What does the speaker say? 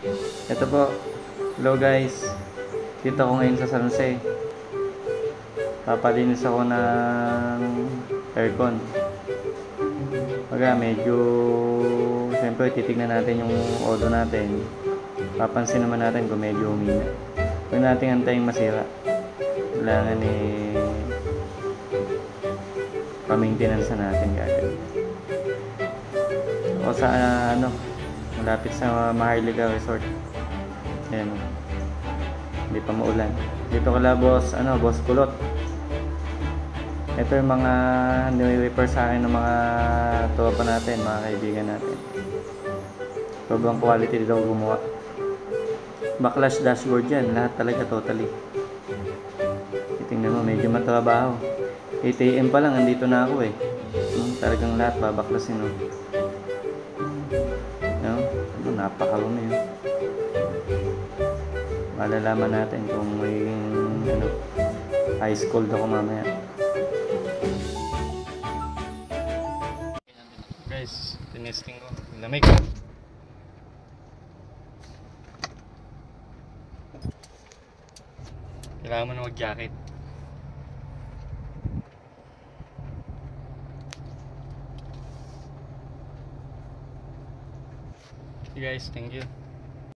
Ito po. Hello guys. Dito ako ngayon sa San Jose. Papalinis ako ng aircon. Medyo siyempre titignan natin yung odo natin. Papansin naman natin kung medyo humina. Huwag natin antayin masira. Kailangan pa-maintenance natin gagawin. O sa malapit sa Maharlika Resort. Ayan. Hindi pa maulan. Dito kala boss Kulot. Ito yung mga nire-refer sa akin ng mga tropa natin, mga kaibigan natin. Sobrang quality daw gumawa. Backlash dashboard yan, lahat talaga totally. Tingnan mo, medyo matrabaho. 8 AM pa lang, andito na ako eh. Talagang lahat babaklasin no. Napakarumi yun. Malalaman natin kung may ice cold ako mamaya. Guys, tinesting ko. Lamig. Kailangan mo na mag-jacket. Okay guys, thank you.